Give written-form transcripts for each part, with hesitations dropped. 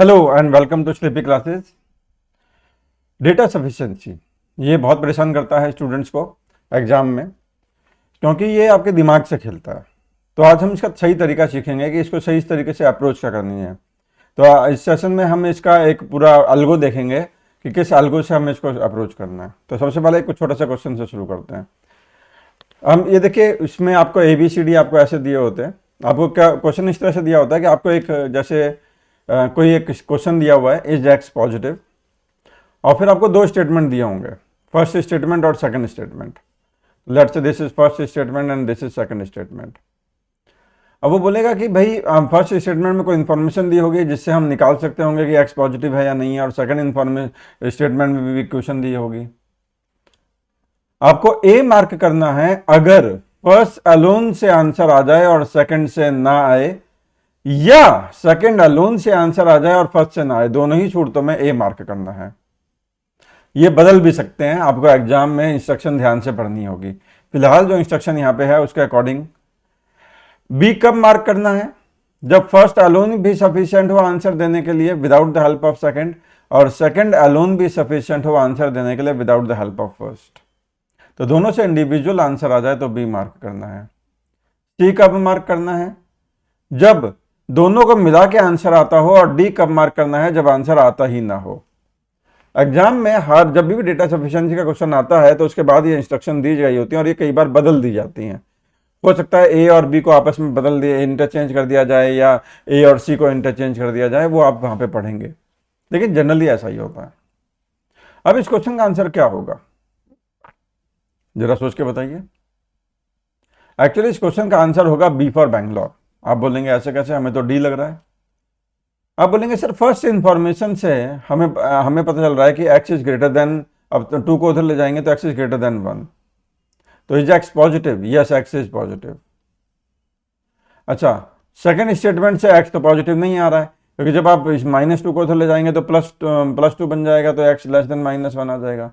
Hello and welcome to sleepy classes. Data sufficiency ये बहुत परेशान करता है स्टूडेंट्स को एग्जाम में, क्योंकि ये आपके दिमाग से खेलता है। तो आज हम इसका सही तरीका सीखेंगे कि इसको सही तरीके से अप्रोच क्या करनी है। तो इस सेशन में हम इसका एक पूरा अलगो देखेंगे कि किस अलगो से हमें इसको अप्रोच करना है। तो सबसे पहले एक छोटा सा क्वेश्चन से शुरू करते हैं। हम ये देखिए, इसमें आपको ABCD आपको ऐसे दिए होते हैं। आपको क्या क्वेश्चन इस तरह से दिया होता है कि आपको एक जैसे कोई एक क्वेश्चन दिया हुआ है, इज एक्स पॉजिटिव, और फिर आपको दो स्टेटमेंट दिए होंगे, फर्स्ट स्टेटमेंट और second statement. Let's say this is first statement and this is second statement. अब वो बोलेगा कि भाई फर्स्ट स्टेटमेंट में कोई इन्फॉर्मेशन दी होगी जिससे हम निकाल सकते होंगे कि एक्स पॉजिटिव है या नहीं है, और सेकंड स्टेटमेंट में भी क्वेश्चन दी होगी। आपको ए मार्क करना है अगर फर्स्ट अलोन से आंसर आ जाए और सेकंड से ना आए, या सेकंड अलोन से आंसर आ जाए और फर्स्ट से ना आए। दोनों ही सूरतों में ए मार्क करना है। ये बदल भी सकते हैं, आपको एग्जाम में इंस्ट्रक्शन ध्यान से पढ़नी होगी। फिलहाल जो इंस्ट्रक्शन यहां पे है उसके अकॉर्डिंग बी कब मार्क करना है, जब फर्स्ट अलोन भी सफिशिएंट हो आंसर देने के लिए without the help of second, और सेकंड अलोन भी सफिशिएंट हो आंसर देने के लिए without the help of first. तो दोनों से इंडिविजुअल आंसर आ जाए तो बी मार्क करना है। सी कब मार्क करना है, जब दोनों को मिला के आंसर आता हो, और डी कब मार्क करना है, जब आंसर आता ही ना हो। एग्जाम में हर जब भी डेटा सफिशिएंसी का क्वेश्चन आता है तो उसके बाद ये इंस्ट्रक्शन दी गई होती हैं, और ये कई बार बदल दी जाती हैं। हो सकता है ए और बी को आपस में बदल दिया, इंटरचेंज कर दिया जाए, या ए और सी को इंटरचेंज कर दिया जाए, वो आप वहां पे पढ़ेंगे, लेकिन जनरली ऐसा ही होता है। अब इस क्वेश्चन का आंसर क्या होगा, जरा सोच के बताइए। एक्चुअली इस क्वेश्चन का आंसर होगा बी फॉर बैंगलोर। आप बोलेंगे ऐसे कैसे, हमें तो डी लग रहा है। आप बोलेंगे सर फर्स्ट इंफॉर्मेशन से हमें पता चल रहा है कि एक्स इज ग्रेटर देन, अब तो 2 को उधर ले जाएंगे तो एक्स इज ग्रेटर देन 1। तो is x positive, yes x is positive. अच्छा, सेकंड स्टेटमेंट से एक्स तो पॉजिटिव नहीं आ रहा है, क्योंकि जब आप इस -2 को उधर ले जाएंगे तो +2 बन जाएगा, तो एक्स लेस देन -1 आ जाएगा।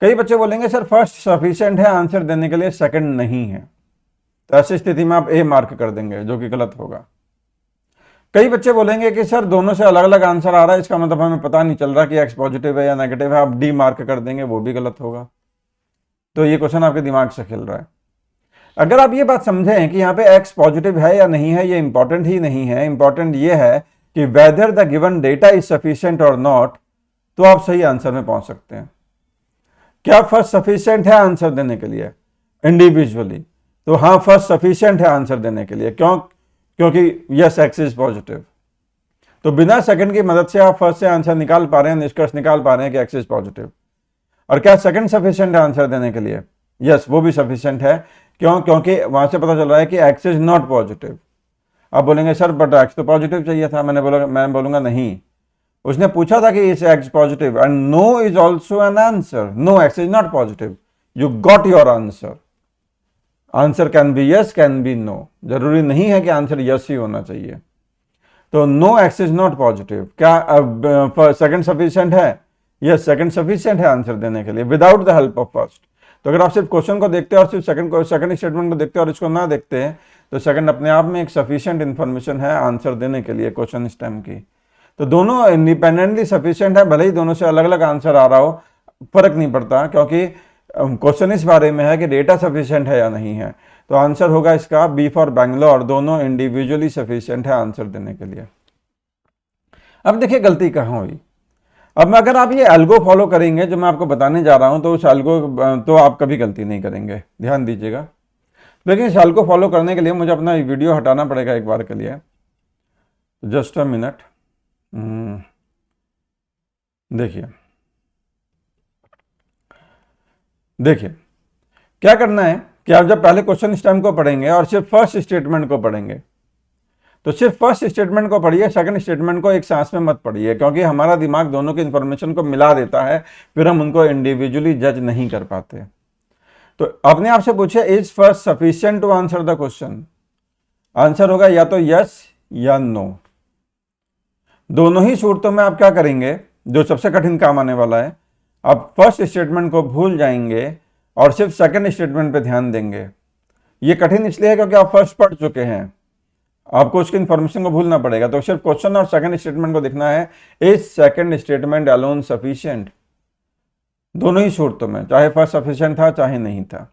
कई बच्चे बोलेंगे सर फर्स्ट सफिशिएंट है आंसर देने के लिए, सेकंड नहीं है। तो ऐसी स्थिति में आप ए मार्क कर देंगे, जो कि गलत होगा। कई बच्चे बोलेंगे कि सर दोनों से अलग अलग आंसर आ रहा है, इसका मतलब हमें पता नहीं चल रहा कि एक्स पॉजिटिव है या नेगेटिव है, आप डी मार्क कर देंगे, वो भी गलत होगा। तो ये क्वेश्चन आपके दिमाग से खेल रहा है। अगर आप ये बात समझें कि यहाँ पे एक्स पॉजिटिव है या नहीं है, ये इंपॉर्टेंट ही नहीं है। इंपॉर्टेंट ये है कि whether the given data is sufficient और नॉट, तो आप सही आंसर में पहुंच सकते हैं। क्या फर्स्ट सफिशिएंट है आंसर देने के लिए इंडिविजुअली, तो हाँ फर्स्ट सफिशिएंट है आंसर देने के लिए। क्योंकि यस एक्स इज पॉजिटिव। तो बिना सेकंड की मदद से आप फर्स्ट से आंसर निकाल पा रहे हैं, निष्कर्ष निकाल पा रहे हैं कि एक्स इज पॉजिटिव। और क्या सेकंड सफिशिएंट है आंसर देने के लिए, यस वो भी सफिशिएंट है। क्योंकि वहां से पता चल रहा है कि एक्स इज नॉट पॉजिटिव। आप बोलेंगे सर बट एक्स तो पॉजिटिव चाहिए था। मैं बोलूंगा नहीं, उसने पूछा था कि is x positive, and no is also an answer. No x is not positive, you got your answer. Answer can be yes, can be no, जरूरी नहीं है कि आंसर यस ही होना चाहिए। तो no x is not positive. क्या second sufficient है, yes second sufficient है आंसर देने के लिए without the help of first. तो अगर आप सिर्फ क्वेश्चन को देखते हैं और सिर्फ सेकंड स्टेटमेंट को देखते हैं और इसको ना देखते हैं, तो सेकंड अपने आप में एक सफिशिएंट इंफॉर्मेशन है आंसर देने के लिए क्वेश्चन स्टेम की। तो दोनों इंडिपेंडेंटली सफिशिएंट है, भले ही दोनों से अलग अलग आंसर आ रहा हो, फर्क नहीं पड़ता, क्योंकि क्वेश्चन इस बारे में है कि डेटा सफिशिएंट है या नहीं है। तो आंसर होगा इसका बी फॉर बैंगलोर, दोनों इंडिविजुअली सफिशिएंट है आंसर देने के लिए। अब देखिए गलती कहाँ हुई। अब अगर आप ये एल्गो फॉलो करेंगे जो मैं आपको बताने जा रहा हूं, तो उस एल्गो तो आप कभी गलती नहीं करेंगे, ध्यान दीजिएगा। लेकिन इस एल्गो फॉलो करने के लिए मुझे अपना वीडियो हटाना पड़ेगा एक बार के लिए। Just a minute. देखिए क्या करना है कि आप जब पहले क्वेश्चन स्टेम को पढ़ेंगे और सिर्फ फर्स्ट स्टेटमेंट को पढ़ेंगे, तो सिर्फ फर्स्ट स्टेटमेंट को पढ़िए, सेकंड स्टेटमेंट को एक सांस में मत पढ़िए, क्योंकि हमारा दिमाग दोनों की इंफॉर्मेशन को मिला देता है, फिर हम उनको इंडिविजुअली जज नहीं कर पाते। तो अपने आप से पूछिए is first sufficient to answer the question. Answer होगा या तो यस या नो। दोनों ही सूरतों में आप क्या करेंगे, जो सबसे कठिन काम आने वाला है, आप फर्स्ट स्टेटमेंट को भूल जाएंगे और सिर्फ सेकंड स्टेटमेंट पे ध्यान देंगे। ये कठिन इसलिए है क्योंकि आप फर्स्ट पढ़ चुके हैं, आपको उसकी इंफॉर्मेशन को भूलना पड़ेगा। तो सिर्फ क्वेश्चन और सेकंड स्टेटमेंट को देखना है, is second statement alone sufficient. दोनों ही शर्तों में, चाहे फर्स्ट सफिशिएंट था चाहे नहीं था,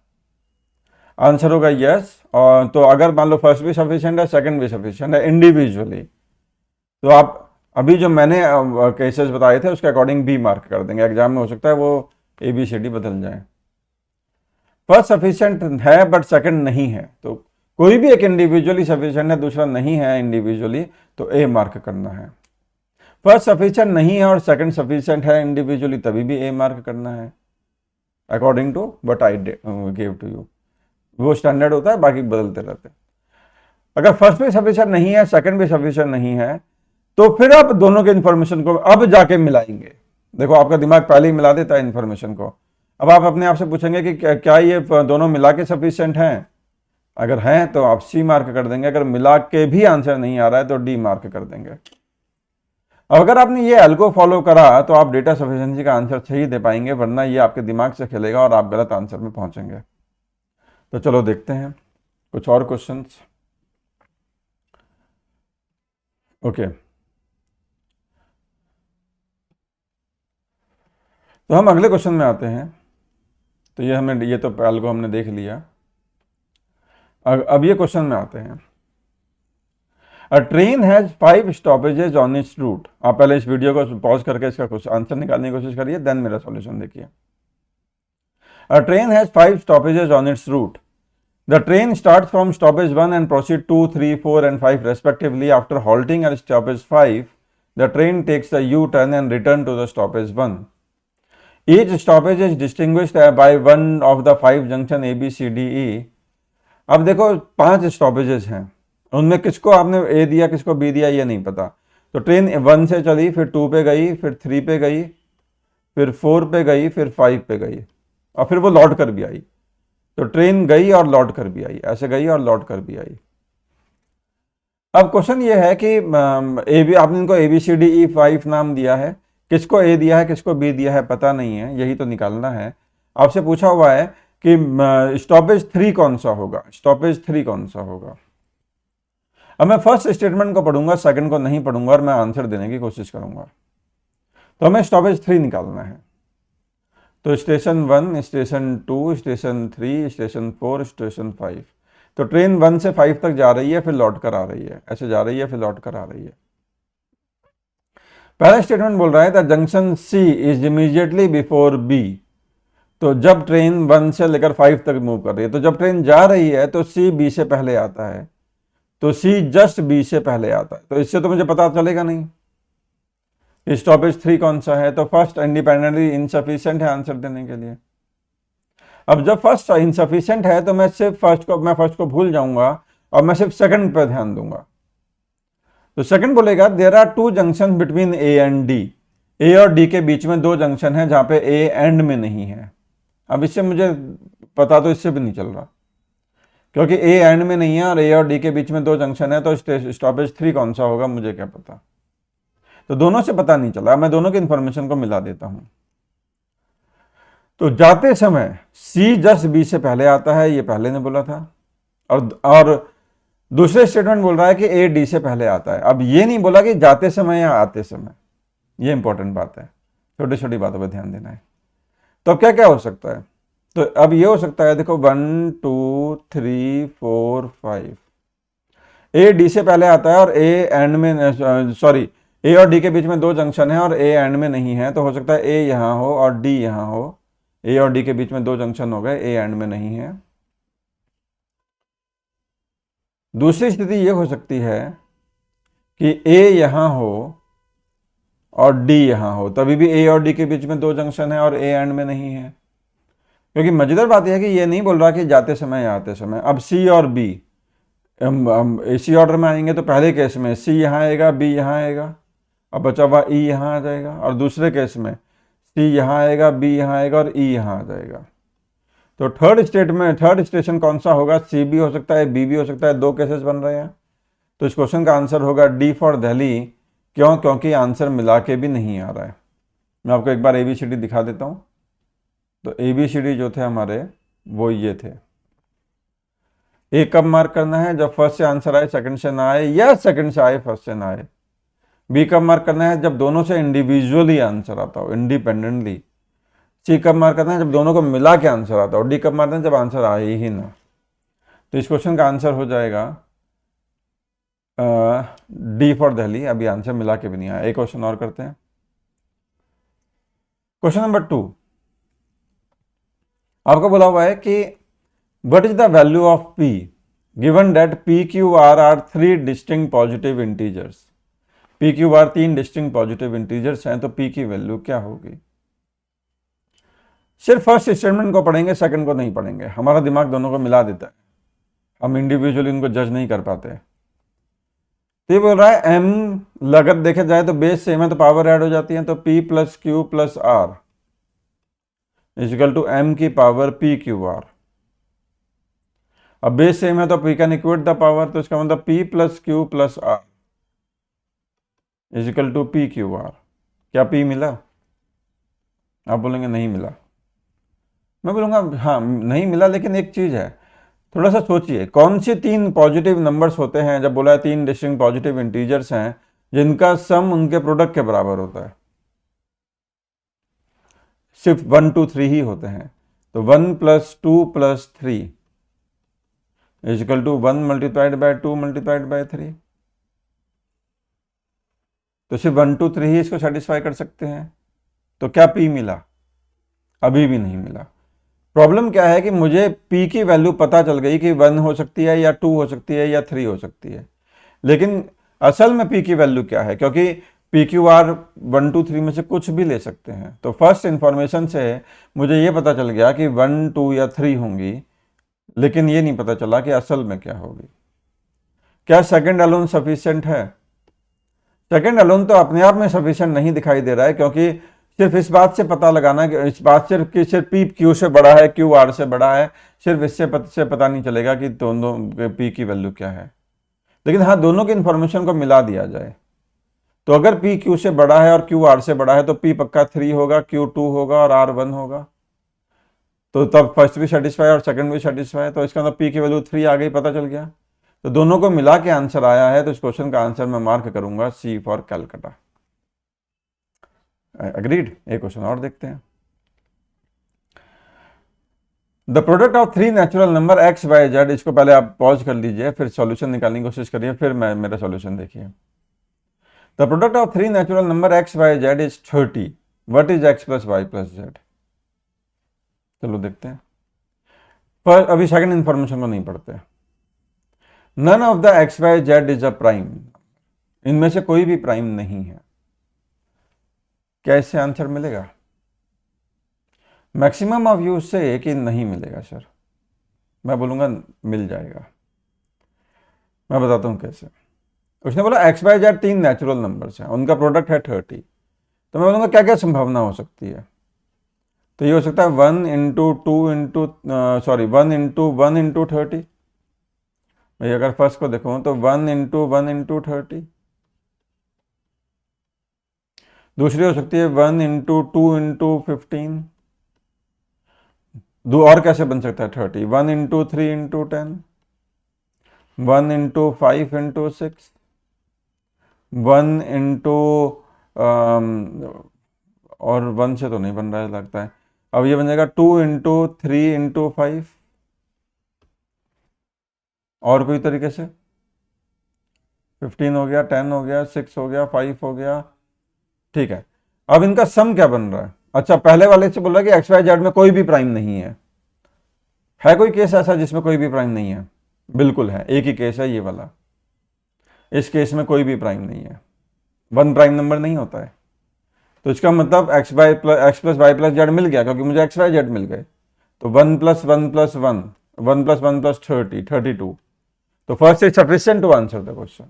आंसर होगा यस। और तो अगर मान लो फर्स्ट भी सफिशिएंट है, सेकंड भी सफिशिएंट है इंडिविजुअली, तो आप अभी जो मैंने केसेस बताए थे उसके अकॉर्डिंग बी मार्क कर देंगे। एग्जाम में हो सकता है वो ABCD बदल जाए। फर्स्ट सफिशिएंट है बट सेकंड नहीं है, तो कोई भी एक इंडिविजुअली सफिशिएंट है, दूसरा नहीं है इंडिविजुअली, तो ए मार्क करना है। फर्स्ट सफिशिएंट नहीं है और सेकंड सफिशिएंट है इंडिविजुअली, तभी भी ए मार्क करना है, according to what I give to you. वो स्टैंडर्ड होता है, बाकी बदलते रहते हैं। अगर फर्स्ट भी सफिशिएंट नहीं है, सेकंड भी सफिशिएंट नहीं है, तो फिर आप दोनों के इंफॉर्मेशन को अब जाके मिलाएंगे। देखो आपका दिमाग पहले ही मिला देता है इंफॉर्मेशन को। अब आप अपने आप से पूछेंगे कि क्या ये दोनों मिला के सफिशिएंट हैं। अगर हैं तो आप सी मार्क कर देंगे, अगर मिला के भी आंसर नहीं आ रहा है तो डी मार्क कर देंगे। अब अगर आपने ये एल्गो फॉलो करा तो आप डेटा सफिशिएंसी का आंसर सही दे पाएंगे, वरना ये आपके दिमाग से खेलेगा और आप गलत आंसर में पहुंचेंगे। तो चलो देखते हैं कुछ और क्वेश्चंस। ओके, तो हम अगले क्वेश्चन में आते हैं। तो ये तो एल्गो हमने देख लिया। अब ये क्वेश्चन में आते हैं। A train has 5 stoppages on its route. आप पहले इस वीडियो को पॉज करके इसका कुछ आंसर निकालने की कोशिश करिए, देन मेरा सॉल्यूशन देखिए। A train has 5 stoppages on its route. The train starts from stoppage 1 and proceed 2, 3, 4 and 5 respectively. After halting at stoppage 5, the train takes a U-turn and return to the stoppage 1. Each stoppage is distinguished by one of the 5 junction A, B, C, D, E. अब देखो 5 stoppages हैं, उनमें किसको आपने ए दिया किसको B दिया ये नहीं पता। तो ट्रेन 1 से चली, फिर 2 पे गई, फिर 3 पे गई, फिर 4 पे गई, फिर 5 पे गई, और फिर वो लौट कर भी आई। तो ट्रेन गई और लौट कर भी आई, ऐसे गई और लौट कर भी आई। अब क्वेश्चन ये है कि ए बी, आपने इनको ABCDE 5 नाम दिया है, किसको ए दिया है किसको बी दिया है पता नहीं है, यही तो निकालना है। आपसे पूछा हुआ है कि स्टॉपेज 3 कौन सा होगा, स्टॉपेज 3 कौन सा होगा। अब मैं फर्स्ट स्टेटमेंट को पढ़ूंगा, सेकंड को नहीं पढ़ूंगा और मैं आंसर देने की कोशिश करूंगा। तो हमें स्टॉपेज 3 निकालना है। तो station 1, station 2, station 3, station 4, station 5। तो ट्रेन 1 से 5 तक जा रही है, फिर लौट कर आ रही है, ऐसे जा रही है फिर लौट कर आ रही है। पहला स्टेटमेंट बोल रहा है the junction C is immediately before B। तो जब ट्रेन 1 से लेकर 5 तक मूव कर रही है, तो जब ट्रेन जा रही है तो C B से पहले आता है, तो C जस्ट B से पहले आता है। तो इससे तो मुझे पता चलेगा नहीं स्टॉपेज 3 कौन सा है। तो फर्स्ट इंडिपेंडेंटली इनसफिशिएंट है आंसर देने के लिए। अब जब फर्स्ट इनसफिशिएंट है तो मैं फर्स्ट को भूल जाऊंगा और मैं सिर्फ सेकंड पर ध्यान दूंगा। तो सेकंड बोलेगा there are 2 junction between A and D। A और D के बीच में 2 जंक्शन है जहां पे A एंड में नहीं है। अब इससे मुझे पता तो इससे भी नहीं चल रहा, क्योंकि A एंड में नहीं है और A और D के बीच में 2 जंक्शन है, तो स्टॉपेज 3 कौन सा होगा मुझे क्या पता। तो दोनों से पता नहीं चला, मैं दोनों की इंफॉर्मेशन को मिला देता हूं। तो जाते समय C जस्ट B से पहले आता है, ये पहले ने बोला था, और दूसरे स्टेटमेंट बोल रहा है कि A D से पहले आता है। अब ये नहीं बोला कि जाते समय या आते समय, ये इंपॉर्टेंट बात है, छोटी छोटी बातों पर ध्यान देना है। तो अब क्या क्या हो सकता है, तो अब ये हो सकता है, देखो 1, 2, 3, 4, 5। A D से पहले आता है और A एंड में, A और D के बीच में 2 जंक्शन है और A एंड में नहीं है, तो हो सकता है A यहां हो और D यहां हो। A और D के बीच में 2 जंक्शन हो गए, A एंड में नहीं है। दूसरी स्थिति ये हो सकती है कि A यहां हो और D यहां हो, तभी भी A और D के बीच में 2 जंक्शन है और A एंड में नहीं है। क्योंकि मजेदार बात यह है कि ये नहीं बोल रहा कि जाते समय या आते समय। अब C और B हम इसी ऑर्डर में आएंगे, तो पहले केस में C यहाँ आएगा, B यहाँ आएगा, अब बचा हुआ E यहाँ आ जाएगा, और दूसरे केस में C यहाँ आएगा, B यहाँ आएगा और E यहाँ आ जाएगा। तो थर्ड स्टेशन कौन सा होगा, C भी हो सकता है, B भी हो सकता है, 2 केसेस बन रहे हैं। तो इस क्वेश्चन का आंसर होगा D फॉर दिल्ली। क्यों? क्योंकि आंसर मिला के भी नहीं आ रहा है। मैं आपको एक बार ABCD दिखा देता हूँ। तो ABCD जो थे हमारे वो ये थे। ए कब मार्क करना है? जब फर्स्ट से आंसर आए सेकंड से ना आए, या सेकंड से आए फर्स्ट से ना आए। बी कब मार्क करना है? जब दोनों से इंडिविजुअली आंसर आता हो, इंडिपेंडेंटली। सी कब मार्क करना है? जब दोनों को मिला के आंसर आता हो। डी कब मारना है? जब आंसर आए ही ना। तो इस क्वेश्चन का आंसर हो जाएगा डी फॉर दिल्ली। अभी आंसर मिला के भी नहीं आया। एक क्वेश्चन और करते हैं। क्वेश्चन नंबर 2, आपको बोला हुआ है कि what is the value of P given that P Q R 3 distinct positive integers. P Q R 3 distinct positive integers हैं, तो पी की वैल्यू क्या होगी? सिर्फ फर्स्ट स्टेटमेंट को पढ़ेंगे, सेकंड को नहीं पढ़ेंगे। हमारा दिमाग दोनों को मिला देता है, हम इंडिविजुअली उनको जज नहीं कर पाते। तो ये बोल रहा है एम लागत देखे जाए तो बेस सेम है तो पावर ऐड हो जाती है, तो P plus q plus r equal to m की पावर P क्यू आर। अब बेस सेम है तो P can equate the power, तो इसका मतलब P plus q plus r equal to P q r. क्या P मिला? आप बोलेंगे नहीं मिला। मैं बोलूँगा हाँ नहीं मिला, लेकिन एक चीज़ है, थोड़ा सा सोचिए, कौन से 3 पॉजिटिव नंबर्स होते हैं जब बोला है 3 डिस्टिंक्ट पॉजिटिव इंटीजर्स हैं जिनका सम उनके प्रोडक्ट के बराबर होता है? सिर्फ 1 2 3 ही होते हैं। तो 1 plus 2 plus 3 equal to 1 multiplied by 2 multiplied by 3। तो सिर्फ 1 2 3 ही इसको सेटिस्फाई कर सकते हैं। तो क्या P मिला? अभी भी नहीं मिला। प्रॉब्लम क्या है कि मुझे P की वैल्यू पता चल गई कि 1 हो सकती है या 2 हो सकती है या 3 हो सकती है, लेकिन असल में P की वैल्यू क्या है? क्योंकि पी क्यू आर 1 2 3 में से कुछ भी ले सकते हैं। तो फर्स्ट इंफॉर्मेशन से मुझे ये पता चल गया कि 1 2 या 3 होंगी, लेकिन ये नहीं पता चला कि असल में क्या होगी। क्या सेकंड अलोन सफिशिएंट है? सेकंड अलोन तो अपने आप में सफिशिएंट नहीं दिखाई दे रहा है, क्योंकि सिर्फ इस बात से पता लगाना कि इस बात से कि सिर्फ पी क्यू से बड़ा है, क्यू आर से बड़ा है, सिर्फ इससे पता नहीं चलेगा कि दोनों पी की वैल्यू क्या है। लेकिन हाँ, दोनों की इंफॉर्मेशन को मिला दिया जाए तो अगर पी क्यू से बड़ा है और क्यू आर से बड़ा है तो पी पक्का 3 होगा, क्यू 2 होगा और आर 1 होगा। तो तब फर्स्ट भी सेटिस्फाई और सेकंड भी सेटिस्फाई, तो इसका मतलब पी की वैल्यू 3 आ गई, पता चल गया। तो दोनों को मिला के आंसर आया है, तो इस क्वेश्चन का आंसर मैं मार्क करूंगा सी फॉर कैलकाटा। अग्रीड। एक क्वेश्चन और देखते हैं। The product of 3 natural number x y z, इसको पहले आप पॉज कर लीजिए, फिर सॉल्यूशन निकालने की कोशिश करिए, फिर मेरा सॉल्यूशन देखिए। The product of 3 natural number x y z is 30। What is x plus y plus z? चलो देखते हैं। पर अभी सेकंड इंफॉर्मेशन को नहीं पढ़ते। None of the x y z is a prime. इनमें से कोई भी प्राइम नहीं है। क्या इससे आंसर मिलेगा? मैक्सिमम ऑफ यूज से कि नहीं मिलेगा सर। मैं बोलूंगा मिल जाएगा। मैं बताता हूं कैसे। उसने बोला x y z 3 natural numbers हैं, उनका प्रोडक्ट है 30। तो मैं बोलूंगा क्या क्या संभावना हो सकती है? तो ये हो सकता है 1 इंटू 2 इंटू 1 इंटू 30। भाई अगर फर्स्ट को देखो तो 1 इंटू 1 इंटू 30। दूसरी हो सकती है 1 इंटू 2 इंटू 15। दो और कैसे बन सकता है 30? 1 into 3 into 10, 1 into 5 into 6, 1 into और 1 से तो नहीं बन रहा है लगता है। अब ये बन जाएगा 2 इंटू 3 इंटू 5। और कोई तरीके से 15 हो गया, 10 हो गया, 6 हो गया, 5 हो गया। ठीक है, अब इनका सम क्या बन रहा है? अच्छा, पहले वाले से बोल रहा है कि एक्स वाई जेड में कोई भी प्राइम नहीं है। है कोई केस ऐसा जिसमें कोई भी प्राइम नहीं है? बिल्कुल है, एक ही केस है ये वाला। इस केस में कोई भी प्राइम नहीं है, 1 प्राइम नंबर नहीं होता है। तो इसका मतलब x plus y plus z मिल गया, क्योंकि मुझे एक्स वाई जेड मिल गए। तो 1 प्लस 1 प्लस 1, 1 प्लस 1 प्लस 30, 32। तो first is sufficient to answer the question.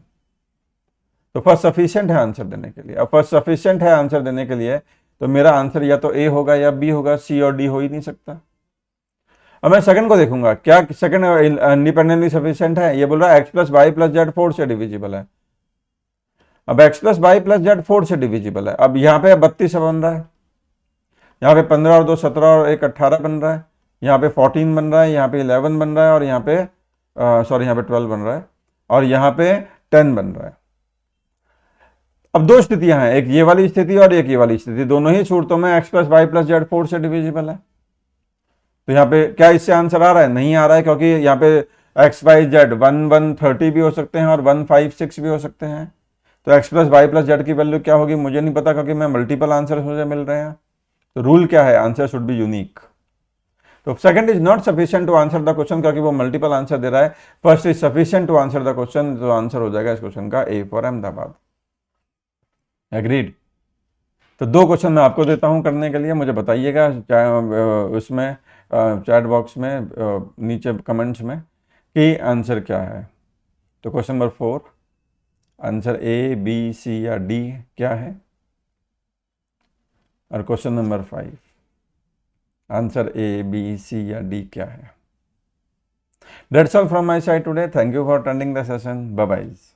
तो फर्स्ट सफिशिएंट है आंसर देने के लिए। अब फर्स्ट सफिशिएंट है आंसर देने के लिए, तो मेरा आंसर या तो ए होगा या बी होगा, सी और डी हो ही नहीं सकता। अब मैं सेकंड को देखूंगा, क्या सेकंड इंडिपेंडेंटली सफिशिएंट है? ये बोल रहा है x plus y plus z 4 से डिविजिबल है। अब x plus y plus z 4 से डिविजिबल है। अब यहाँ पे 32 बन रहा है, यहाँ पे 15 और 2 17 और 1 18 बन रहा है, यहाँ पे 14 बन रहा है, यहाँ पे 11 बन रहा है और यहाँ पे सॉरी यहाँ पे 12 बन रहा है और यहाँ पे 10 बन रहा है। अब दो स्थितियां हैं, एक ये वाली स्थिति और एक ये वाली स्थिति, दोनों ही सूरतों में x plus y plus z 4 से डिविजिबल है। तो यहाँ पे क्या इससे आंसर आ रहा है? नहीं आ रहा है, क्योंकि यहाँ पे x y z 1 1 30 भी हो सकते हैं और 1 5 6 भी हो सकते हैं। तो x plus y plus z की वैल्यू क्या होगी मुझे नहीं पता, क्योंकि मैं मल्टीपल आंसर मुझे मिल रहे हैं। तो रूल क्या है? Answer should be unique. तो second is not sufficient to answer the question, क्योंकि वो मल्टीपल आंसर दे रहा है। First is sufficient to answer the question, तो आंसर हो जाएगा इस क्वेश्चन का ए फॉर अहमदाबाद। एग्रीड। तो दो क्वेश्चन मैं आपको देता हूं करने के लिए, मुझे बताइएगा उसमें चैट बॉक्स में नीचे कमेंट्स में कि आंसर क्या है। तो question number 4 answer A B C या डी क्या है, और question number 5 answer A B C या डी क्या है। That's all from my side today. Thank you for attending the session. Bye bye.